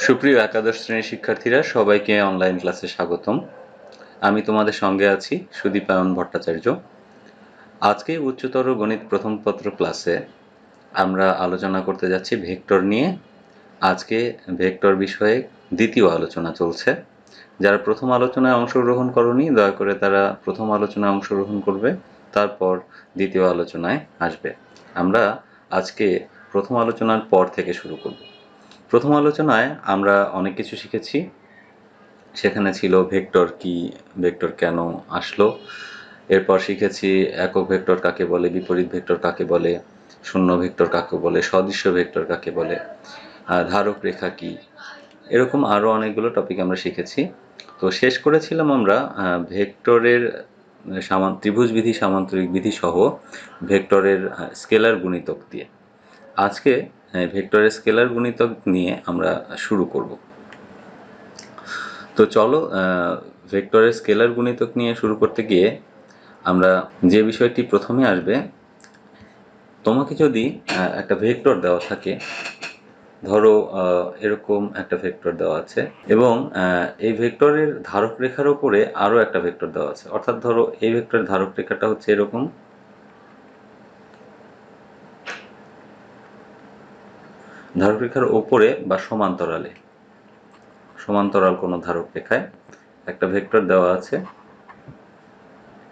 সুপ্রিয় একাদশ শ্রেণীর শিক্ষার্থীরা, সবাইকে অনলাইন ক্লাসে স্বাগতম। আমি তোমাদের সঙ্গে আছি সুদীপায়ন ভট্টাচার্য। আজকে উচ্চতর গণিত প্রথম পত্র ক্লাসে আমরা আলোচনা করতে যাচ্ছি ভেক্টর নিয়ে। আজকে ভেক্টর বিষয়ে দ্বিতীয় আলোচনা চলছে। যারা প্রথম আলোচনায় অংশগ্রহণ করনি, দয়া করে তারা প্রথম আলোচনায় অংশগ্রহণ করবে, তারপর দ্বিতীয় আলোচনায় আসবে। আমরা আজকে প্রথম আলোচনার পর থেকে শুরু করব। প্রথম আলোচনায় আমরা অনেক কিছু শিখেছি। সেখানে ছিল ভেক্টর কি, ভেক্টর কেন আসলো। এরপর শিখেছি একক ভেক্টর কাকে বলে, বিপরীত ভেক্টর কাকে বলে, শূন্য ভেক্টর কাকে বলে, সদৃশ্য ভেক্টর কাকে বলে, ধারক রেখা কি, এরকম আরও অনেকগুলো টপিক আমরা শিখেছি। তো শেষ করেছিলাম আমরা ভেক্টরের ত্রিভুজ বিধি, সামান্তরিক বিধি সহ ভেক্টরের স্কেলার গুণিতক দিয়ে। আজকে ভেক্টরের স্কেলার গুণিতক নিয়ে আমরা শুরু করব। তো চলো, ভেক্টরের স্কেলার গুণিতক নিয়ে শুরু করতে গিয়ে আমরা যে বিষয়টি প্রথমে আসবে, তোমাকে যদি একটা ভেক্টর দেওয়া থাকে, ধরো এরকম একটা ভেক্টর দেওয়া আছে এবং এই ভেক্টরের ধারক রেখার উপরে আরও একটা ভেক্টর দেওয়া আছে। অর্থাৎ ধরো এই ভেক্টরের ধারক রেখাটা হচ্ছে এরকম, ধারক রেখার ওপরে বা সমান্তরাল কোনো ধারক রেখায় একটা ভেক্টর দেওয়া আছে,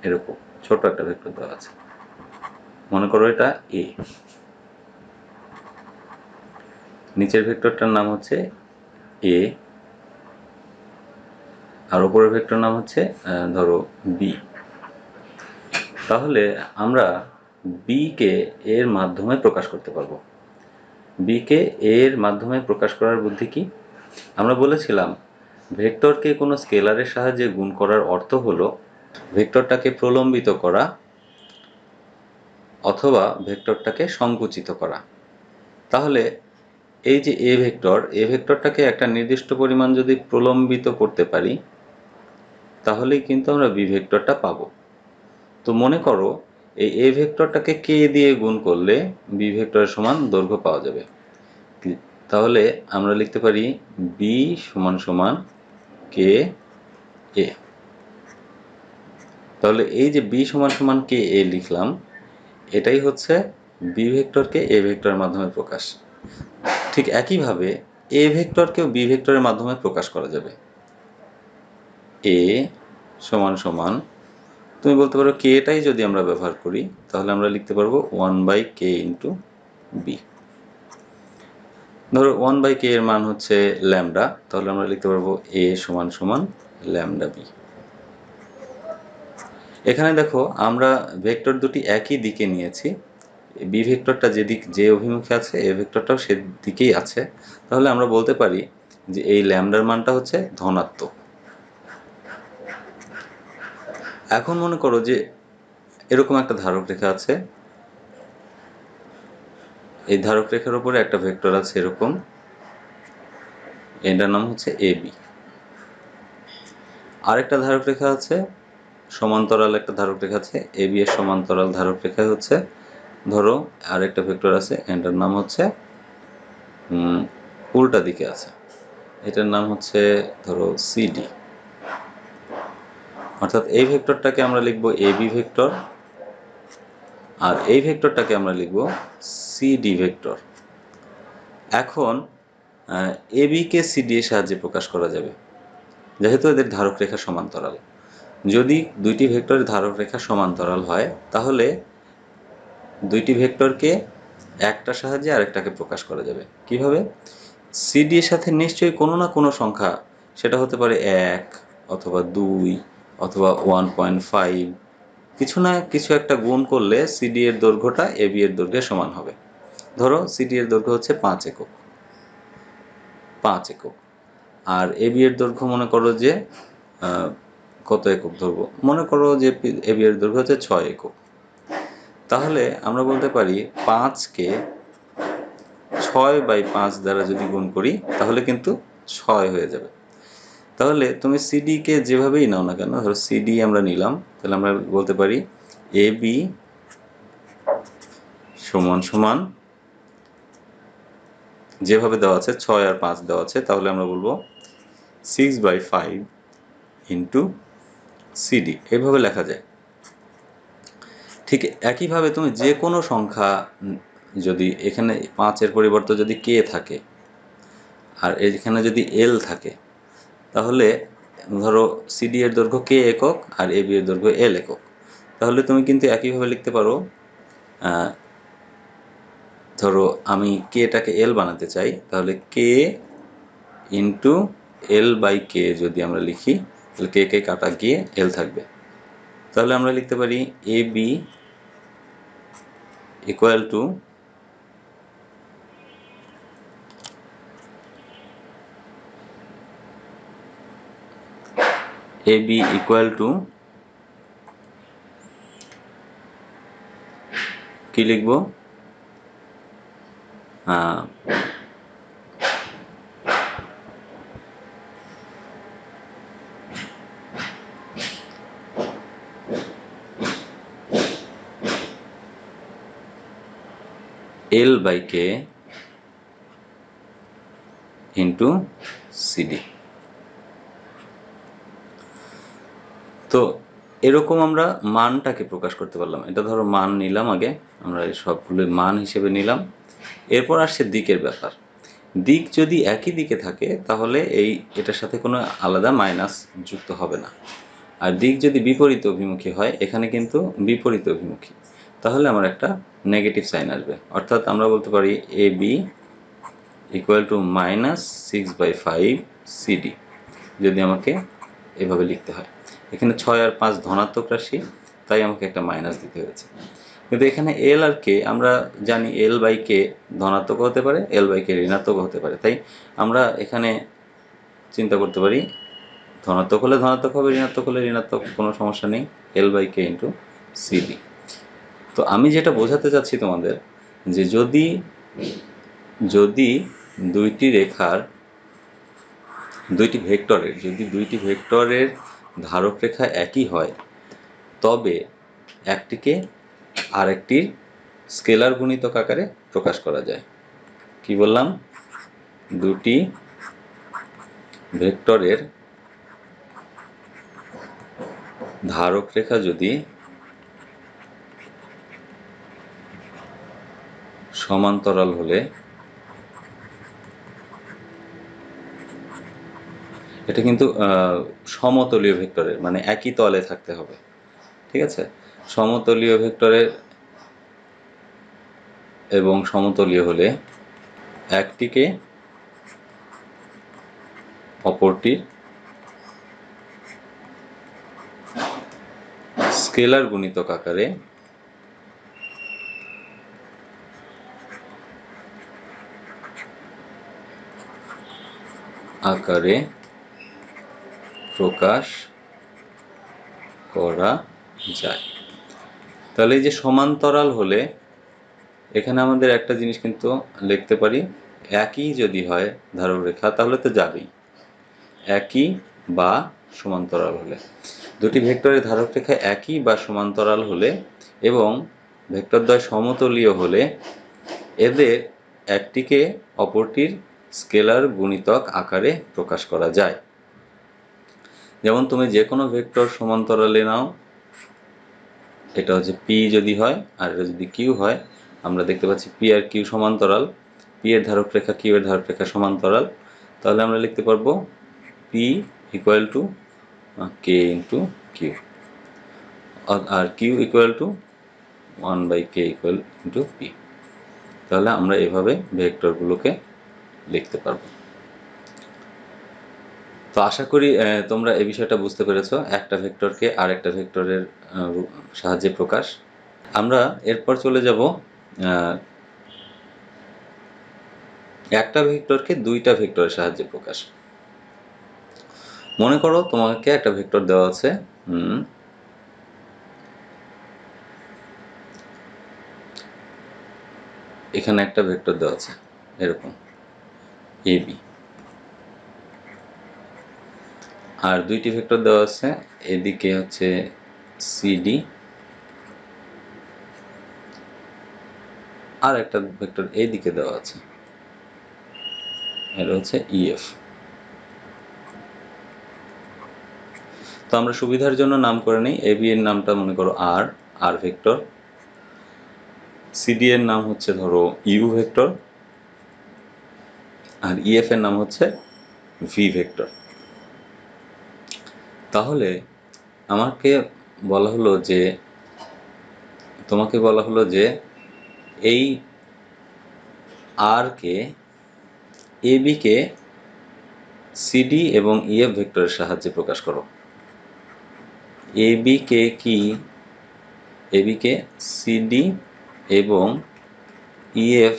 এরকম ছোট একটা ভেক্টর দেওয়া আছে। মনে করো এটা এ, নিচের ভেক্টরটার নাম হচ্ছে এ, আর উপরের ভেক্টর নাম হচ্ছে ধরো বি। তাহলে আমরা বি কে এর মাধ্যমে প্রকাশ করতে পারবো। বি কে এর মাধ্যমে প্রকাশ করার বুদ্ধি কি? আমরা বলেছিলাম ভেক্টরকে কোনো স্কেলারের সাহায্যে গুণ করার অর্থ হলো ভেক্টরটাকে প্রলম্বিত করা অথবা ভেক্টরটাকে সংকুচিত করা। তাহলে এই যে এ ভেক্টরটাকে একটা নির্দিষ্ট পরিমাণ যদি প্রলম্বিত করতে পারি, তাহলেই কিন্তু আমরা বি ভেক্টরটা পাবো। তো মনে করো এই এ ভেক্টরটাকে কে দিয়ে গুণ করলে বি ভেক্টরের সমান দৈর্ঘ্য পাওয়া যাবে। তাহলে আমরা লিখতে পারি বি সমান সমান কে এ। তাহলে এই যে বি সমান সমান কে এ লিখলাম, এটাই হচ্ছে বি ভেক্টরকে এ ভেক্টরের মাধ্যমে প্রকাশ। ঠিক একইভাবে এ ভেক্টরকেও বি ভেক্টরের মাধ্যমে প্রকাশ করা যাবে। এ সমান সমান, তুমি বলতে পারো কে এটাই যদি আমরা ব্যবহার করি, তাহলে আমরা লিখতে পারবো 1/k ইন্টু বি। ধরো 1/k এর মান হচ্ছে ল্যামডা, তাহলে আমরা লিখতে পারবো এ সমান সমান ল্যামডা বি। এখানে দেখো আমরা ভেক্টর দুটি একই দিকে নিয়েছি। বি ভেক্টরটা যে অভিমুখে আছে, এ ভেক্টরটাও সেদিকেই আছে। তাহলে আমরা বলতে পারি যে এই ল্যামডার মানটা হচ্ছে ধনাত্মক। এখন মনে করো যে এরকম একটা ধারক রেখা আছে, এই ধারক রেখার উপরে একটা ভেক্টর আছে এরকম, এটার নাম হচ্ছে এ বি। আরেকটা ধারক রেখা আছে, সমান্তরাল একটা ধারক রেখা আছে, এ বি এর সমান্তরাল ধারক রেখা হচ্ছে, ধরো আরেকটা ভেক্টর আছে, এটার নাম হচ্ছে উল্টা দিকে আছে, এটার নাম হচ্ছে ধরো সিডি। অর্থাৎ এই ভেক্টরটাকে আমরা লিখব এ বি ভেক্টর, আর এই ভেক্টরটাকে আমরা লিখব সিডি ভেক্টর। এখন এ বি কে সিডি এর সাহায্যে প্রকাশ করা যাবে, যেহেতু এদের ধারক রেখা সমান্তরাল। যদি দুইটি ভেক্টরের ধারক রেখা সমান্তরাল হয়, তাহলে দুইটি ভেক্টরকে একটার সাহায্যে আরেকটাকে প্রকাশ করা যাবে। কিভাবে? সিডি এর সাথে নিশ্চয়ই কোনো না কোনো সংখ্যা, সেটা হতে পারে 1 অথবা 2 অথবা 1.5, কিছু না কিছু একটা গুণ করলে সিডি এর দৈর্ঘ্যটা এ বি এর দৈর্ঘ্যের সমান হবে। ধরো সিডি এর দৈর্ঘ্য হচ্ছে 5 একক, আর এ বি এর দৈর্ঘ্য মনে করো যে কত একক ধরবো, মনে করো যে এ বি এর দৈর্ঘ্য হচ্ছে 6 একক। তাহলে আমরা বলতে পারি 5কে 6/5 দ্বারা যদি গুণ করি, তাহলে কিন্তু 6 হয়ে যাবে। তাহলে তুমি সিডি কে যেভাবেই নাও না কেন, ধরো সিডি আমরা নিলাম, তাহলে আমরা বলতে পারি এ বি সমান সমান যেভাবে দেওয়া আছে 6 আর 5 দেওয়া আছে, তাহলে আমরা বলবো 6/5 ইন্টু সিডি, এভাবে লেখা যায়। ঠিক একইভাবে তুমি যে কোনো সংখ্যা যদি এখানে 5-এর পরিবর্তে যদি কে থাকে আর এখানে যদি এল থাকে, তাহলে ধরো সিডি এর দৈর্ঘ্য কে একক আর এবি এর দৈর্ঘ্য এল একক, তাহলে তুমি কিন্তু একইভাবে লিখতে পারো। ধরো আমি কেটাকে এল বানাতে চাই, তাহলে কে ইন্টু L/K যদি আমরা লিখি, তাহলে কে কে কাটা গিয়ে এল থাকবে। তাহলে আমরা লিখতে পারি AB ইকুয়াল টু কি লিখবো, L/K ইন্টু সিডি। তো এরকম আমরা মানটাকে প্রকাশ করতে পারলাম। এটা ধরো মান নিলাম, আগে আমরা এই সবগুলো মান হিসেবে নিলাম। এরপর আসছে দিকের ব্যাপার। দিক যদি একই দিকে থাকে তাহলে এটার সাথে কোনো আলাদা মাইনাস যুক্ত হবে না। আর দিক যদি বিপরীত অভিমুখী হয়, এখানে কিন্তু বিপরীত অভিমুখী, তাহলে আমার একটা নেগেটিভ সাইন আসবে। অর্থাৎ আমরা বলতে পারি AB ইকুয়াল টু -6/5 সিডি, যদি আমাকে এভাবে লিখতে হয়। এখানে 6 আর 5 ধনাত্মক রাশি, তাই আমাকে একটা মাইনাস দিতে হয়েছে। কিন্তু এখানে এল আর কে আমরা জানি L/K ধনাত্মক হতে পারে, L/K ঋণাত্মক হতে পারে, তাই আমরা এখানে চিন্তা করতে পারি ধনাত্মক হলে ধনাত্মক হবে, ঋণাত্মক হলে ঋণাত্মক, কোনো সমস্যা নেই, L/K ইন্টু সিডি। তো আমি যেটা বোঝাতে চাচ্ছি তোমাদের, যে যদি দুইটি রেখার দুইটি ভেক্টরের ধারক রেখা একই হয়, তবে একটিকে আরেকটির স্কেলার গুণিতক আকারে প্রকাশ করা যায়। কি বললাম? দুটি ভেক্টরের ধারক রেখা যদি সমান্তরাল হলে, এটা কিন্তু সমতলীয় ভেক্টরের, মানে একই তলে থাকতে হবে, ঠিক আছে? সমতলীয় ভেক্টরের এবং সমতলীয় হলে একটিকে অপরটির স্কেলার গুণিতক আকারে প্রকাশ করা যায়। তাহলে এই যে সমান্তরাল হলে, এখানে আমাদের একটা জিনিস কিন্তু লিখতে পারি, একই যদি হয় ধারক রেখা, তাহলে তো যাবেই, একই বা সমান্তরাল হলে। দুটি ভেক্টরের ধারক রেখা একই বা সমান্তরাল হলে এবং ভেক্টরদ্বয় সমতলীয় হলে এদের একটিকে অপরটির স্কেলার গুণিতক আকারে প্রকাশ করা যায়। যেমন তুমি যে কোনো ভেক্টর সমান্তরালে নাও, এটা হচ্ছে পি যদি হয় আর এটা যদি কিউ হয়, আমরা দেখতে পাচ্ছি পি আর কিউ সমান্তরাল, পি এর ধারক রেখা কিউ এর ধারক রেখা সমান্তরাল, তাহলে আমরা লিখতে পারবো P equal to K into Q, আর Q equal to 1/k equal into P. তাহলে আমরা এভাবে ভেক্টরগুলোকে লিখতে পারবো। তো আশা করি তোমরা এই বিষয়টা বুঝতে পেরেছো, একটা ভেক্টরকে আরেকটা ভেক্টরের সাহায্যে প্রকাশ। আমরা এরপর চলে যাব একটা ভেক্টরকে দুইটা ভেক্টরের সাহায্যে প্রকাশ। মনে করো তোমাকে একটা ভেক্টর দেওয়া আছে, এখানে একটা ভেক্টর দেওয়া আছে এরকম এবি, আর দুইটি ভেক্টর দেওয়া আছে, এদিকে হচ্ছে সিডি আর একটা ভেক্টর এইদিকে দেওয়া আছে। এটা হচ্ছে ইএফ। তো আমরা সুবিধার জন্য নাম করে নিই, এবি এর নামটা মনে করো আর, আর ভেক্টর। সিডি এর নাম হচ্ছে ধরো ইউ ভেক্টর, আর ইএফ এর নাম হচ্ছে ভি ভেক্টর। তাহলে তোমাকে বলা হলো যে এই আর কে, এবি কে সিডি এবং ইএফ ভেক্টরের সাহায্যে প্রকাশ করো। এবি কে সিডি এবং ইএফ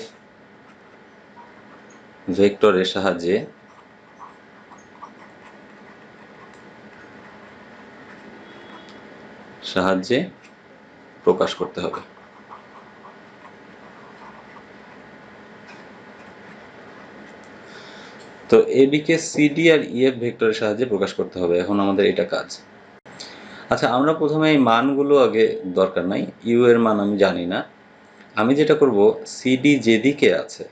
ভেক্টরের সাহায্যে প্রকাশ করতে হবে। তো এবি কে সিডি আর ইএফ ভেক্টরের সাহায্যে প্রকাশ করতে হবে, এখন আমাদের এটা কাজ। আচ্ছা, আমরা প্রথমে এই মানগুলো আগে, দরকার নাই, ইউ এর মান আমি জানি না। আমি যেটা করব, সিডি যেদিকে আছে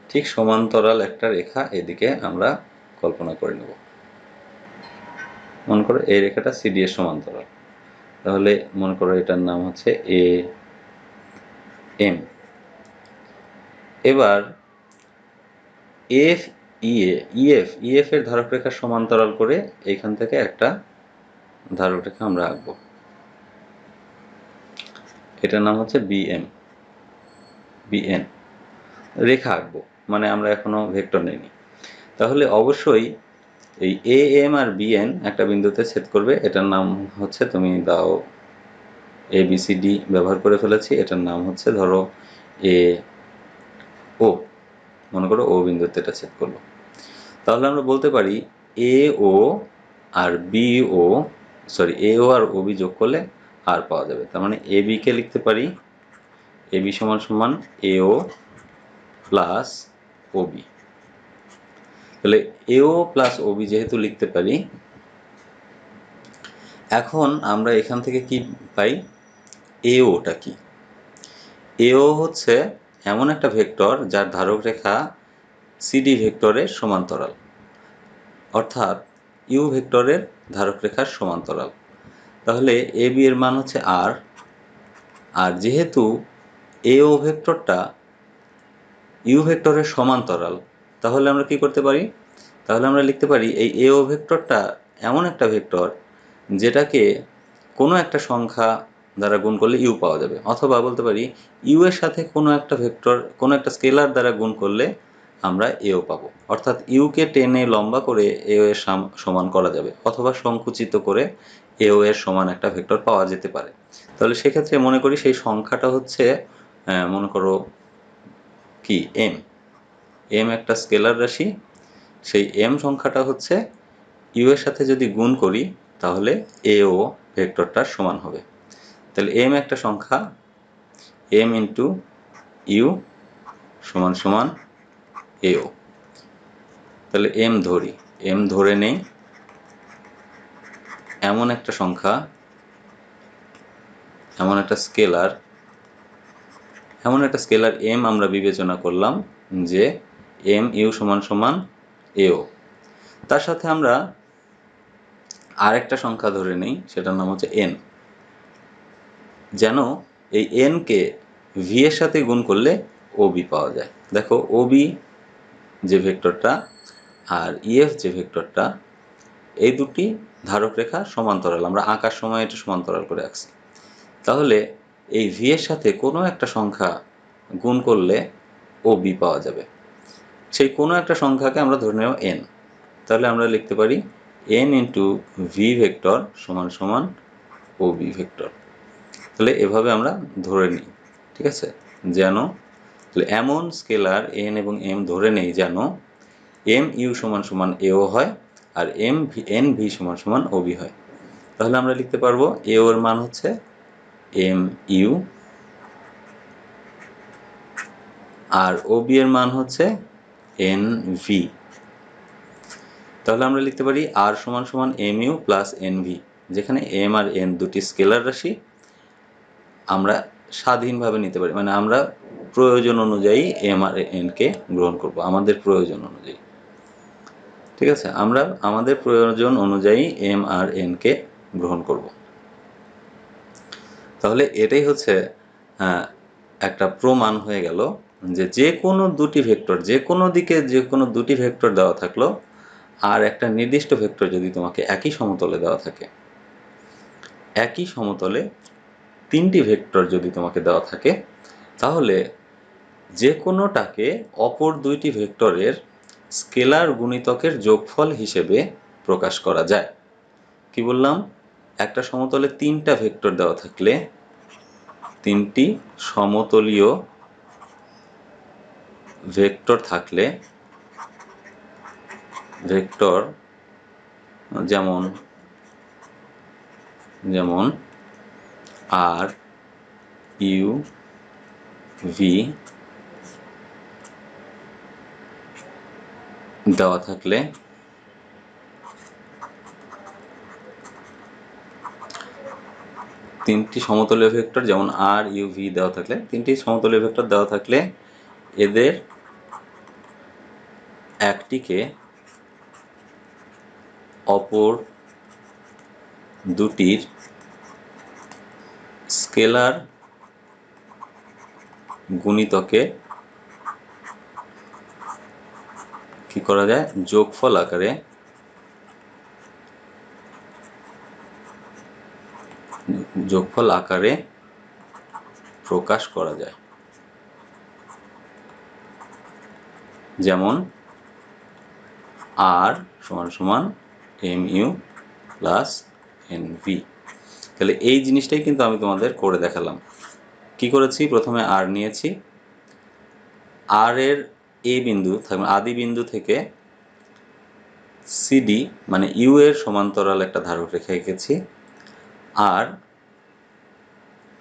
ঠিক সমান্তরাল একটা রেখা এদিকে আমরা কল্পনা করে নেব। মনে করো এই রেখাটা সিডি এর সমান্তরাল, তাহলে মনে করো এটার নাম হচ্ছে এ এম। এবার ইএফ এর ধারক রেখার সমান্তরাল করে এইখান থেকে একটা ধারক রেখা আমরা আঁকবো, এটার নাম হচ্ছে বিএন রেখা আঁকবো, মানে আমরা এখনো ভেক্টর নেইনি। তাহলে অবশ্যই এই এ এম আর বিএন একটা বিন্দুতে ছেদ করবে, এটার নাম হচ্ছে, তুমি দাও এবিসিডি ব্যবহার করে ফেলেছি, এটার নাম হচ্ছে ধরো এ ও। মনে করো ও বিন্দুতে এটা ছেদ করলো, তাহলে আমরা বলতে পারি এ ও আর ওবি যোগ করলে আর পাওয়া যাবে। তার মানে এবি কে লিখতে পারি এবি সমান সমান এও প্লাস ওবি। তাহলে এও প্লাস ওবি যেহেতু লিখতে পারি, এখন আমরা এখান থেকে কি পাই, এওটা কি? এও হচ্ছে এমন একটা ভেক্টর যার ধারক রেখা সিডি ভেক্টরের সমান্তরাল, অর্থাৎ ইউ ভেক্টরের ধারক রেখার সমান্তরাল। তাহলে এ বি এর মান হচ্ছে আর, আর যেহেতু এও ভেক্টরটা ইউ ভেক্টরের সমান্তরাল, তাহলে আমরা কি করতে পারি, তাহলে আমরা লিখতে পারি এই এও ভেক্টরটা এমন একটা ভেক্টর যেটাকে কোনো একটা সংখ্যা দ্বারা গুণ করলে ইউ পাওয়া যাবে, অথবা বলতে পারি ইউ এর সাথে কোনো একটা ভেক্টর, কোনো একটা স্কেলার দ্বারা গুণ করলে আমরা এও পাবো। অর্থাৎ ইউকে টেনে লম্বা করে এও এর সমান করা যাবে, অথবা সংকুচিত করে এও এর সমান একটা ভেক্টর পাওয়া যেতে পারে। তাহলে সেক্ষেত্রে মনে করি সেই সংখ্যাটা হচ্ছে, মনে করো কি এম একটা স্কেলার রাশি, সেই এম সংখ্যাটা হচ্ছে ইউ এর সাথে যদি গুণ করি তাহলে এও ভেক্টরটার সমান হবে। তাহলে এম একটা সংখ্যা, এম ইন্টু ইউ সমান সমান এও। তাহলে এম ধরে নেই এমন একটা সংখ্যা, এমন একটা স্কেলার এম আমরা বিবেচনা করলাম যে এম ইউ সমান সমান এও। তার সাথে আমরা আরেকটা সংখ্যা ধরে নেই, সেটার নাম হচ্ছে এন, যেন এই এন কে ভি এর সাথে গুণ করলে ওবি পাওয়া যায়। দেখো ওবি যে ভেক্টরটা আর ইএফ যে ভেক্টরটা, এই দুটি ধারক রেখা সমান্তরাল, আমরা আঁকার সময় এটা সমান্তরাল করে আঁকছি। তাহলে এই ভি এর সাথে কোনো একটা সংখ্যা গুণ করলে ওবি পাওয়া যাবে, সেই কোনো একটা সংখ্যাকে আমরা ধরে নেব এন। তাহলে আমরা লিখতে পারি এন ইন্টু ভি ভেক্টর সমান সমান ওবি ভেক্টর। তাহলে এভাবে আমরা ধরে নিই, ঠিক আছে, যেন এমন স্কেলার এন এবং এম ধরে নেই যেন এম ইউ সমান সমান এও হয় আর এন ভি সমান সমান ওবি হয়। তাহলে আমরা লিখতে পারবো এও এর মান হচ্ছে এম ইউ আর ওবি এর মান হচ্ছে এন ভি। তাহলে আমরা লিখতে পারি আর সমান সমান M U plus N V, যেখানে এম আর এন দুটি স্কেলার রাশি আমরা স্বাধীনভাবে নিতে পারি, মানে আমরা প্রয়োজন অনুযায়ী এম আর এন কে গ্রহণ করব, আমাদের প্রয়োজন অনুযায়ী। ঠিক আছে, আমরা আমাদের প্রয়োজন অনুযায়ী এম আর এন কে গ্রহণ করব। তাহলে এটাই হচ্ছে একটা প্রমাণ হয়ে গেল যে যে কোনো দুটি ভেক্টর, যে কোনো দিকে যে কোনো দুটি ভেক্টর দেওয়া থাকলো আর একটা নির্দিষ্ট ভেক্টর যদি তোমাকে একই সমতলে দেওয়া থাকে, একই সমতলে তিনটি ভেক্টর যদি তোমাকে দেওয়া থাকে, তাহলে যে কোনোটাকে অপর দুইটি ভেক্টরের স্কেলার গুণিতকের যোগফল হিসেবে প্রকাশ করা যায়। কি বললাম? একটা সমতলে তিনটা ভেক্টর দেওয়া থাকলে তিনটি সমতলীয় ভেক্টর থাকলে, ভেক্টর যেমন যেমন আর ইউ ভি দেওয়া থাকলে তিনটি সমতলীয় ভেক্টর যেমন আর ইউ ভি দেওয়া থাকলে, তিনটি সমতলীয় ভেক্টর দেওয়া থাকলে এদের একটিকে অপর দুটির স্কেলার গুণিতকে কি করা যায়? যোগফল আকারে প্রকাশ করা যায়। যেমন আর সমান সমান M U plus N V. তাহলে এই জিনিসটাই কিন্তু আমি তোমাদের করে দেখালাম। কি করেছি? প্রথমে আর নিয়েছি, আর এর এ বিন্দু আদি বিন্দু থেকে সিডি মানে ইউ এর সমান্তরাল একটা ধারক রেখা এঁকেছি, আর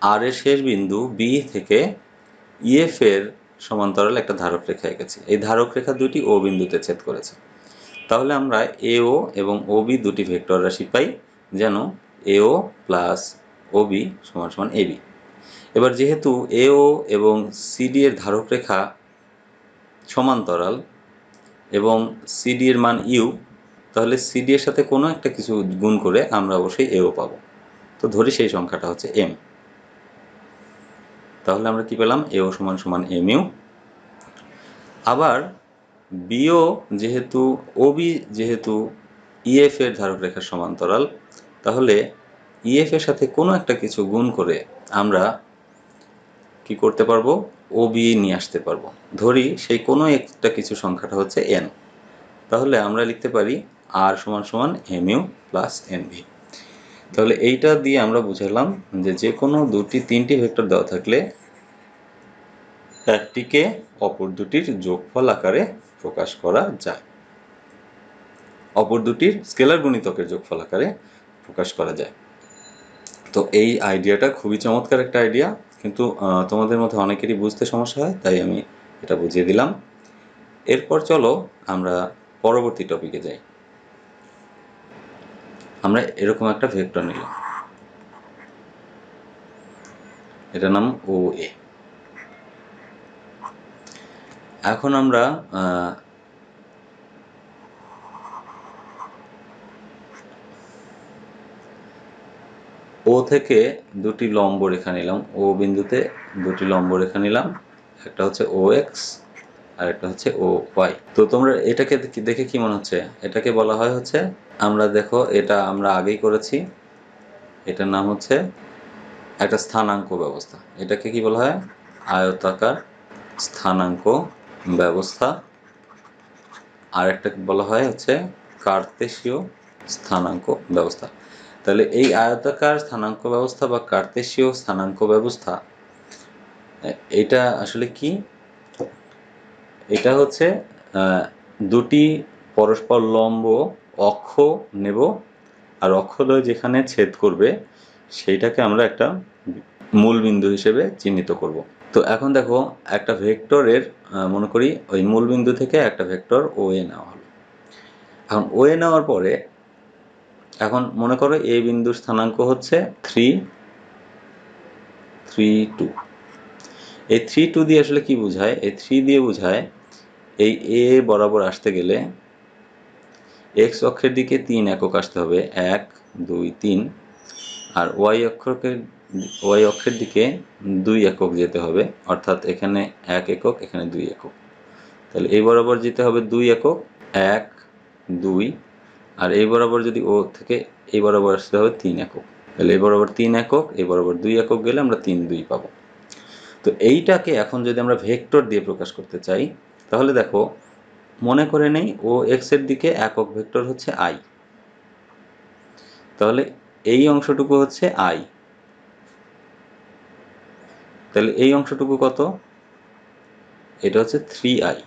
আর এর শেষ বিন্দু বি থেকে ইএফ এর সমান্তরাল একটা ধারক রেখা এঁকেছি। এই ধারক রেখা দুটি ও বিন্দুতে ছেদ করেছে। তাহলে আমরা এও এবং ও বি দুটি ভেক্টর রাশি পাই, যেন এও প্লাস ও বি সমান সমান এবি। এবার যেহেতু এও এবং সিডি এর ধারক রেখা সমান্তরাল এবং সিডি এর মান ইউ, তাহলে সিডি এর সাথে কোনো একটা কিছু গুণ করে আমরা অবশ্যই এও পাবো। তো ধরি সেই সংখ্যাটা হচ্ছে এম। তাহলে আমরা কি পেলাম? এও সমান সমান এম ইউ। আবার বিও যেহেতু ওবি যেহেতু ইএফ এর ধারক রেখার সমান্তরাল, তাহলে ইএফ এর সাথে কোনো একটা কিছু গুণ করে আমরা কি করতে পারবো? ওবি নিয়ে আসতে পারবো। ধরি সেই কোনো একটা কিছু সংখ্যাটা হচ্ছে এন, তাহলে আমরা লিখতে পারি আর সমান সমান M U plus N V. তাহলে এইটা দিয়ে আমরা বুঝালাম যে যে কোনো তিনটি ভেক্টর দেওয়া থাকলে একটিকে অপর দুটির যোগফল আকারে প্রকাশ করা যায়, অপর দুটির স্কেলার গুণিতকের যোগফল আকারে প্রকাশ করা যায়। তো এই আইডিয়াটা খুবই চমৎকার একটা আইডিয়া, কিন্তু তোমাদের মধ্যে অনেকেরই বুঝতে সমস্যা হয়, তাই আমি এটা বুঝিয়ে দিলাম। এরপর চলো আমরা পরবর্তী টপিকে যাই। আমরা এরকম একটা ভেক্টর নিলাম, এটার নাম ও এ। এখন আমরা ও থেকে দুটি লম্ব রেখা নিলাম, ও বিন্দুতে দুটি লম্ব রেখা নিলাম, একটা হচ্ছে ও এক্স আর একটা হচ্ছে ও ওয়াই। তো তোমরা এটাকে দেখে কি মনে হচ্ছে? এটাকে বলা হয় হচ্ছে, আমরা দেখো এটা আমরা আগেই করেছি, এটার নাম হচ্ছে একটা স্থানাঙ্ক ব্যবস্থা। এটাকে কি বলা হয়? আয়তাকার স্থানাঙ্ক ব্যবস্থা। আর একটা বলা হয় হচ্ছে কার্তেশীয় স্থানাঙ্ক ব্যবস্থা। তাহলে এই আয়তাকার স্থানাঙ্ক ব্যবস্থা বা কার্তেশীয় স্থানাঙ্ক ব্যবস্থা, এটা আসলে কি? এটা হচ্ছে দুটি পরস্পর লম্ব অক্ষ নেব, আর অক্ষদ্বয় যেখানে ছেদ করবে সেইটাকে আমরা একটা মূল বিন্দু হিসেবে চিহ্নিত করব। তো এখন দেখো একটা ভেক্টরের মনে করি ওই মূল বিন্দু থেকে একটা ভেক্টর ও এ নেওয়া হলো। এখন ও এ নেওয়ার পরে এখন মনে করো এ বিন্দুর স্থানাঙ্ক হচ্ছে 3, 3, 2। এই 3 2 দিয়ে আসলে কি বোঝায়? এই 3 দিয়ে বোঝায় এই এ বরাবর আসতে গেলে এক্স অক্ষের দিকে 3 একক আসতে হবে, 1 2 3, আর ওয়াই অক্ষের দিকে 2 একক যেতে হবে, অর্থাৎ এখানে 1 একক, এখানে 2 একক। তাহলে এই বরাবর যেতে হবে 2 একক, 1 2, আর এই বরাবর যদি ও থেকে এই বরাবর আসতে হবে 3 একক। তাহলে এই বরাবর 3 একক, এই বরাবর 2 একক গেলে আমরা 3 2 পাবো। তো এইটাকে এখন যদি আমরা ভেক্টর দিয়ে প্রকাশ করতে চাই, তাহলে দেখো, মনে করে নেই ও এক্স এর দিকে একক ভেক্টর হচ্ছে আই। তাহলে এই অংশটুকু হচ্ছে আই। তাহলে এই অংশটুকু কত? এটা হচ্ছে 3i।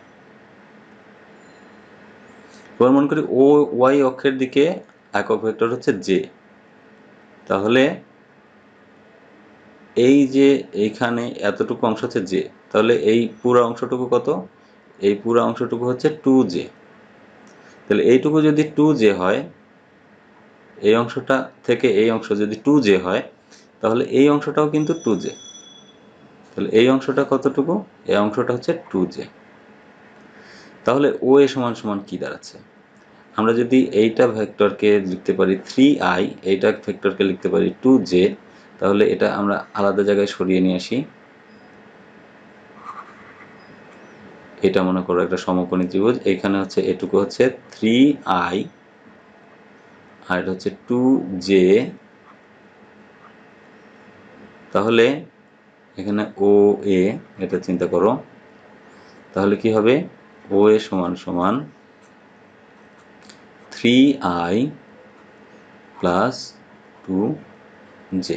এবার মনে করি ও ওয়াই অক্ষের দিকে একক ভেক্টর হচ্ছে জে। তাহলে এই যে এইখানে এতটুকু অংশ হচ্ছে জে, তাহলে এই পুরো অংশটুকু কত? এই পুরো অংশটুকু হচ্ছে 2j। তাহলে এইটুকু যদি 2j হয়, এই অংশটা থেকে এই অংশ যদি 2j হয়, তাহলে এই অংশটাও কিন্তু 2j। তাহলে এই অংশটা কতটুকু? এই অংশটা হচ্ছে 2j। তাহলে ও এ সমান সমান কি দাঁড়াচ্ছে? আমরা যদি এইটা ভেক্টরকে লিখতে পারি 3i, এইটা ভেক্টরকে লিখতে পারি 2j, তাহলে এটা আমরা আলাদা জায়গায় সরিয়ে নিয়ে আসি। এটা মনে করো একটা সমকোণী ত্রিভুজ, এইখানে হচ্ছে এটুকু হচ্ছে 3i, আর এটা হচ্ছে 2j। তাহলে এখানে ও এ, এটা চিন্তা করো, তাহলে কি হবে? ও এ সমান সমান 3i প্লাস 2j।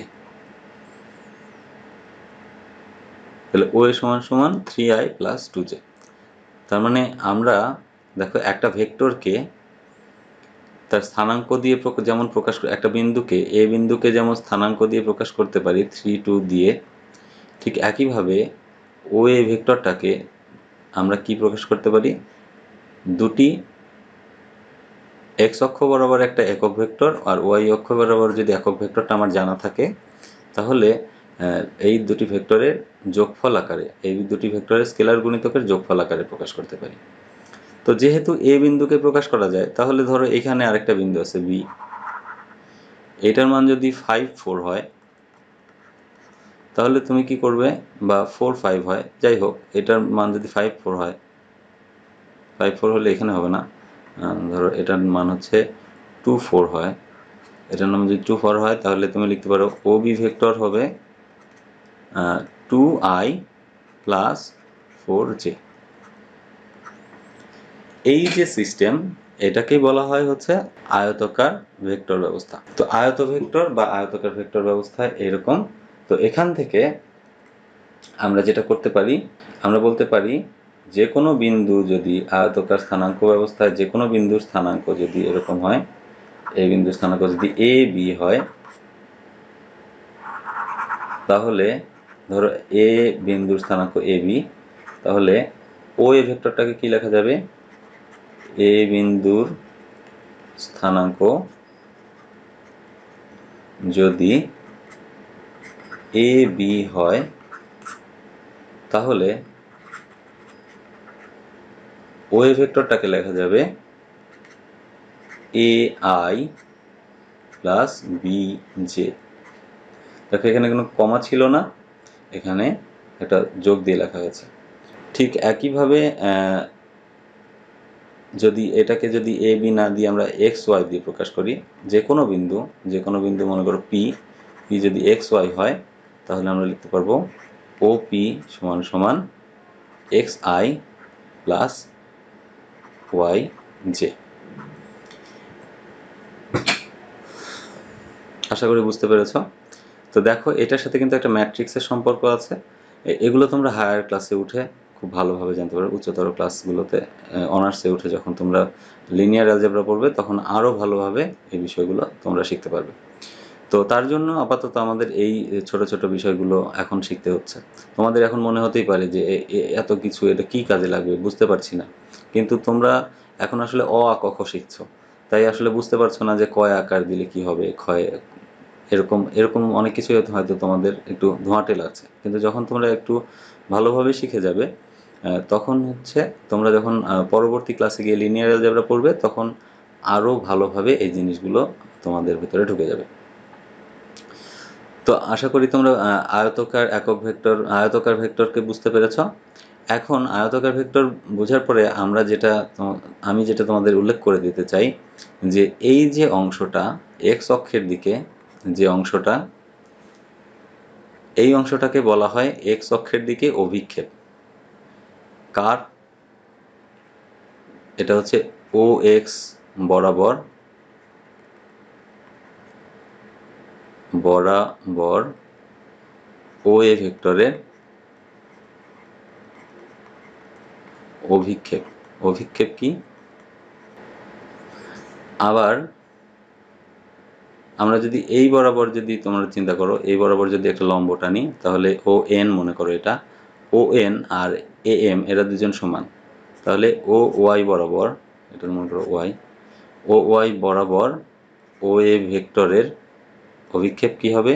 তাহলে ও এ সমান সমান 3i প্লাস 2j। তার মানে আমরা দেখো একটা ভেক্টরকে তার স্থানাঙ্ক দিয়ে যেমন প্রকাশ, একটা বিন্দুকে এ বিন্দুকে যেমন স্থানাঙ্ক দিয়ে প্রকাশ করতে পারি 3 2 দিয়ে, ঠিক একইভাবে ও এ ভেক্টরটাকে আমরা কি প্রকাশ করতে পারি? দুটি এক্স অক্ষ বরাবর একটা একক ভেক্টর আর ওয়াই অক্ষ বরাবর যদি একক ভেক্টরটা আমার জানা থাকে, তাহলে এই দুটি ভেক্টরের যোগফল আকারে, এই দুটি ভেক্টরের স্কেলার গুণিতকের যোগফল আকারে প্রকাশ করতে পারি। তো যেহেতু এ বিন্দুকে প্রকাশ করা যায়, তাহলে ধরো এখানে আরেকটা বিন্দু আছে বি, এটার মান যদি 5 4 হয়, তাহলে তুমি কি করবে? বা 4 5 হয়, যাই হোক, এটার মান যদি 5 4 হয়, 5 4 হলে এখানে হবে না, ধরো এটার মান হচ্ছে 2 4 হয়, এটার নাম যদি 2 4 হয়, তাহলে তুমি লিখতে পারো ও বি ভেক্টর হবে 2i প্লাস 4j। এই যে সিস্টেম, এটাকেই বলা হয় হচ্ছে আয়তাকার ভেক্টর ব্যবস্থা। তো আয়ত ভেক্টর বা আয়তাকার ভেক্টর ব্যবস্থা এরকম। তো এখান থেকে আমরা যেটা করতে পারি, আমরা বলতে পারি যে কোনো বিন্দু যদি আয়তাকার স্থানাঙ্ক ব্যবস্থায় যে কোনো বিন্দুর স্থানাঙ্ক যদি এরকম হয়, এই বিন্দুর স্থানাঙ্ক যদি এ বি হয়, তাহলে ধরো এ বিন্দুর স্থানাঙ্ক এ বি, তাহলে ও এ ভেক্টরটাকে কি লেখা যাবে? এ বিন্দুর স্থানাঙ্ক যদি এ বি হয়, তাহলে ও এ ভেক্টরটাকে লেখা যাবে A I plus B J. দেখো এখানে কোনো কমা ছিল না, এখানে একটা যোগ দিয়ে লেখা হয়েছে। ঠিক একইভাবে যদি এটাকে যদি এ বি না দিয়ে আমরা এক্স ওয়াই দিয়ে প্রকাশ করি, যে কোনো বিন্দু মনে করো পি, পি যদি এক্স ওয়াই হয়, তাহলে আমরা লিখতে পারবো ও পি সমান সমান x i plus y j. আশা করি বুঝতে পেরেছ। তো দেখো এটার সাথে কিন্তু একটা ম্যাট্রিক্সের সম্পর্ক আছে। এগুলো তোমরা হায়ার ক্লাসে উঠে খুব ভালোভাবে জানতে পারবে, উচ্চতর ক্লাসগুলোতে অনার্সে উঠে যখন তোমরা লিনিয়ার অ্যালজেব্রা পড়বে, তখন আরও ভালোভাবে এই বিষয়গুলো তোমরা শিখতে পারবে। তো তার জন্য আপাতত আমাদের এই ছোট ছোট বিষয়গুলো এখন শিখতে হচ্ছে। তোমাদের এখন মনে হতেই পারে যে এত কিছু, এটা কি কাজে লাগবে বুঝতে পারছি না, কিন্তু তোমরা এখন আসলে অ আ ক খ শিখছো, তাই আসলে বুঝতে পারছো না যে কয় আকার দিলে কি হবে, ক্ষয় এরকম এরকম অনেক কিছু হয়তো তোমাদের একটু ধোঁয়াটে লাগছে, কিন্তু যখন তোমরা একটু ভালোভাবে শিখে যাবে তখন হচ্ছে তোমরা যখন পরবর্তী ক্লাসে গিয়ে লিনিয়ার অ্যালজেব্রা পড়বে তখন আরও ভালোভাবে এই জিনিসগুলো তোমাদের ভিতরে ঢুকে যাবে। তো আশা করি তোমরা আয়তকার একক ভেক্টর, আয়তকার ভেক্টরকে বুঝতে পেরেছ। এখন আয়তকার ভেক্টর বোঝার পরে আমি যেটা তোমাদের উল্লেখ করে দিতে চাই যে এই যে অংশটা এক্স অক্ষের দিকে, যে অংশটা, এই অংশটাকে বলা হয় এক্স অক্ষের দিকে অভিক্ষেপ। কার? এটা হচ্ছে ও এক্স বরাবর ও এ ভেক্টরের অভিক্ষেপ। অভিক্ষেপ কি? আবার আমরা যদি এই বরাবর যদি তোমরা চিন্তা করো, এই বরাবর যদি একটা লম্ব টানি তাহলে ও এন মনে করো, এটা O N R A M এরা দুজন সমান, তাহলে ও ওয়াই বরাবর, এটা মনে করো ওয়াই, ও ওয়াই বরাবর ও এ ভেক্টরের অভিক্ষেপ কি হবে?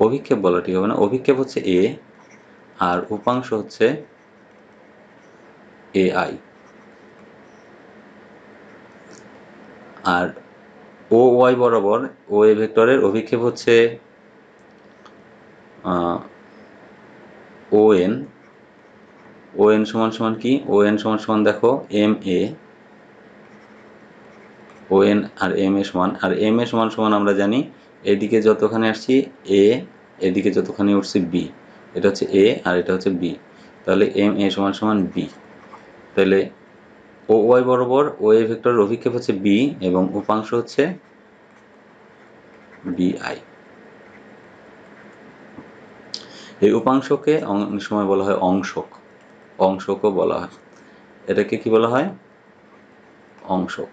অভিক্ষেপ বলা ঠিক হবে না, অভিক্ষেপ হচ্ছে এ আর উপাংশ হচ্ছে A I. R O Y বরাবর ও এ ভেক্টরের অভিক্ষেপ হচ্ছে ও এন। ও এন সমান সমান কি? ও এন সমান সমান দেখো M A, O N R M A সমান, আর এম এ সমান সমান আমরা জানি এদিকে যতখানি আসছি এ, এদিকে যতখানি উঠছি বি, এটা হচ্ছে এ আর এটা হচ্ছে বি, তাহলে এম এ সমান সমান বি। তাহলে ও ওয়াই বরাবর ও এ ভেক্টরের অভিক্ষেপ হচ্ছে বি এবং উপাংশ হচ্ছে বি আই। এই উপাংশকে অনেক সময় বলা হয় অংশক, অংশকও বলা হয়। এটাকে কি বলা হয়? অংশক।